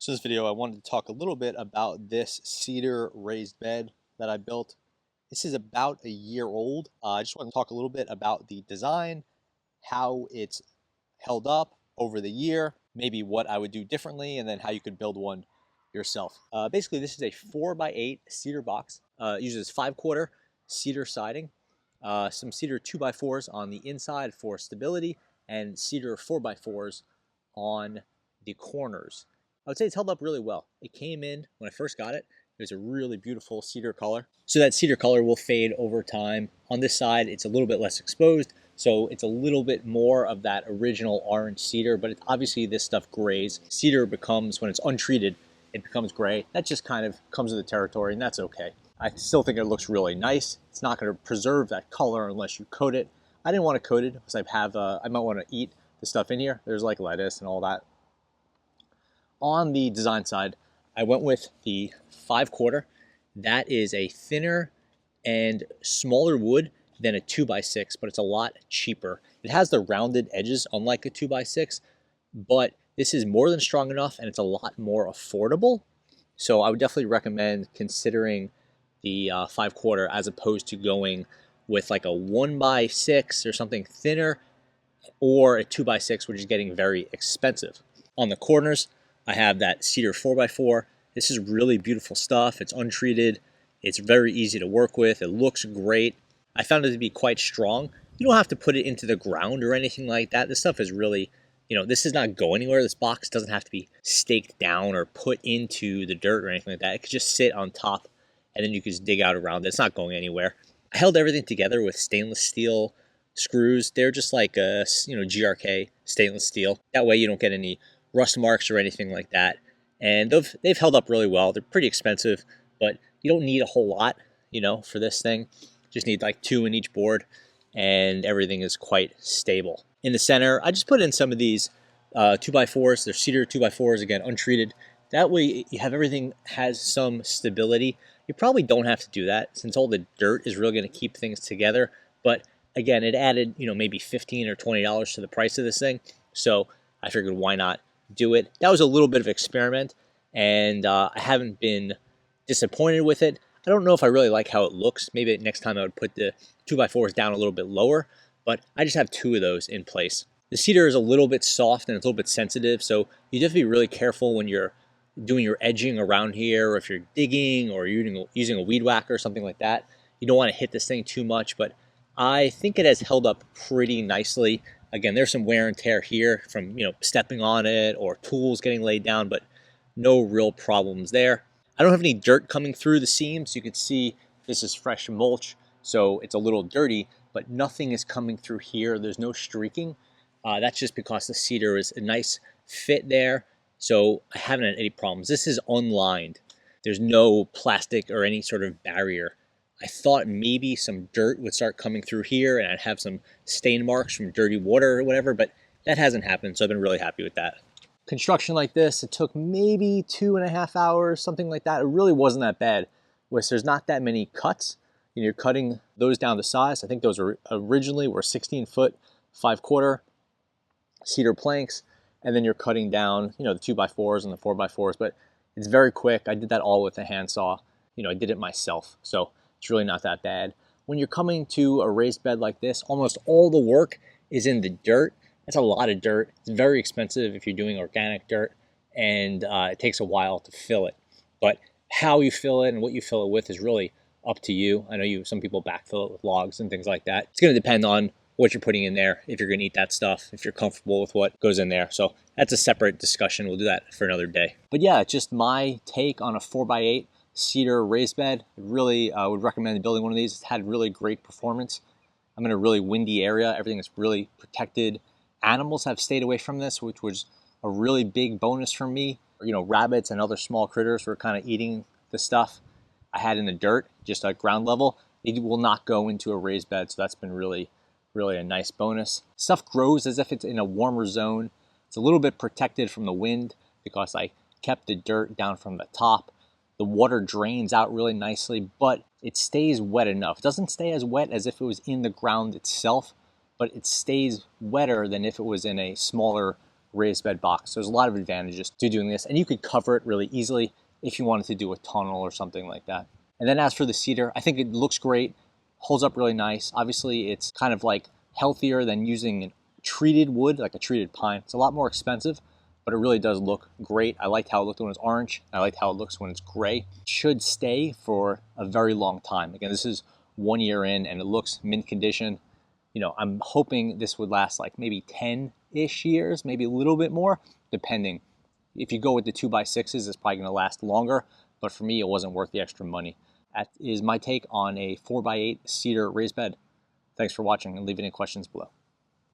So this video, I wanted to talk a little bit about this cedar raised bed that I built. This is about a year old. I just want to talk a little bit about the design, how it's held up over the year, maybe what I would do differently, and then how you could build one yourself. Basically, this is a 4x8 cedar box. It uses 5/4 cedar siding, some cedar 2x4s on the inside for stability, and cedar 4x4s on the corners. I would say it's held up really well. It came in when I first got it. It was a really beautiful cedar color. So that cedar color will fade over time. On this side, it's a little bit less exposed, so it's a little bit more of that original orange cedar, but obviously this stuff grays. Cedar becomes, when it's untreated, it becomes gray. That just kind of comes with the territory, and that's okay. I still think it looks really nice. It's not going to preserve that color unless you coat it. I didn't want to coat it because I might want to eat the stuff in here. There's like lettuce and all that. On the design side, I went with the 5/4. That is a thinner and smaller wood than a 2x6, but it's a lot cheaper. It has the rounded edges, unlike a 2x6, but this is more than strong enough and it's a lot more affordable. So I would definitely recommend considering the 5/4 as opposed to going with like a 1x6 or something thinner, or a 2x6, which is getting very expensive. On the corners, I have that cedar 4x4. This is really beautiful stuff. It's untreated. It's very easy to work with. It looks great. I found it to be quite strong. You don't have to put it into the ground or anything like that. This stuff is really, this is not going anywhere. This box doesn't have to be staked down or put into the dirt or anything like that. It could just sit on top and then you can just dig out around it. It's not going anywhere. I held everything together with stainless steel screws. They're just like a, GRK stainless steel. That way you don't get any rust marks or anything like that. And they've held up really well. They're pretty expensive, but you don't need a whole lot, for this thing. Just need like 2 in each board, and everything is quite stable. In the center, I just put in some of these 2x4s. They're cedar 2x4s, again, untreated. That way you have everything has some stability. You probably don't have to do that since all the dirt is really going to keep things together. But again, it added, maybe $15 or $20 to the price of this thing. So I figured, why not do it? That was a little bit of experiment, and I haven't been disappointed with it. I don't know if I really like how it looks. Maybe next time I would put the 2x4s down a little bit lower, but I just have 2 of those in place. The cedar is a little bit soft and it's a little bit sensitive, so you have to be really careful when you're doing your edging around here, or if you're digging or using a weed whacker or something like that. You don't want to hit this thing too much, but I think it has held up pretty nicely. Again, there's some wear and tear here from stepping on it or tools getting laid down, but no real problems there. I don't have any dirt coming through the seams. You can see this is fresh mulch, so it's a little dirty, but nothing is coming through here. There's no streaking. That's just because the cedar is a nice fit there, so I haven't had any problems. This is unlined. There's no plastic or any sort of barrier. I thought maybe some dirt would start coming through here and I'd have some stain marks from dirty water or whatever, but that hasn't happened, so I've been really happy with that. Construction like this, it took maybe 2.5 hours, something like that. It really wasn't that bad. There's not that many cuts. You're cutting those down to size. I think those originally were 16-foot 5/4 cedar planks, and then you're cutting down, the 2x4s and the 4x4s, but it's very quick. I did that all with a handsaw. I did it myself, so it's really not that bad. When you're coming to a raised bed like this, almost all the work is in the dirt. That's a lot of dirt. It's very expensive if you're doing organic dirt, and it takes a while to fill it. But how you fill it and what you fill it with is really up to you. I know some people backfill it with logs and things like that. It's going to depend on what you're putting in there, if you're going to eat that stuff, if you're comfortable with what goes in there. So that's a separate discussion. We'll do that for another day. But yeah, just my take on a 4x8 cedar raised bed. Really would recommend building one of these. It's had really great performance. I'm in a really windy area. Everything is really protected. Animals have stayed away from this, which was a really big bonus for me. Rabbits and other small critters were kind of eating the stuff I had in the dirt, just at ground level. They will not go into a raised bed, so that's been really, really a nice bonus. Stuff grows as if it's in a warmer zone. It's a little bit protected from the wind because I kept the dirt down from the top. The water drains out really nicely, but it stays wet enough. It doesn't stay as wet as if it was in the ground itself, but it stays wetter than if it was in a smaller raised bed box. There's a lot of advantages to doing this, and you could cover it really easily if you wanted to do a tunnel or something like that. And then as for the cedar, I think it looks great, holds up really nice. Obviously, it's kind of like healthier than using a treated wood, like a treated pine. It's a lot more expensive, but it really does look great. I liked how it looked when it's orange. I liked how it looks when it's gray. It should stay for a very long time. Again, this is 1 year in and it looks mint condition. You know, I'm hoping this would last like maybe 10-ish years, maybe a little bit more, depending. If you go with the 2x6s, it's probably gonna last longer, but for me, it wasn't worth the extra money. That is my take on a 4x8 cedar raised bed. Thanks for watching and leave any questions below.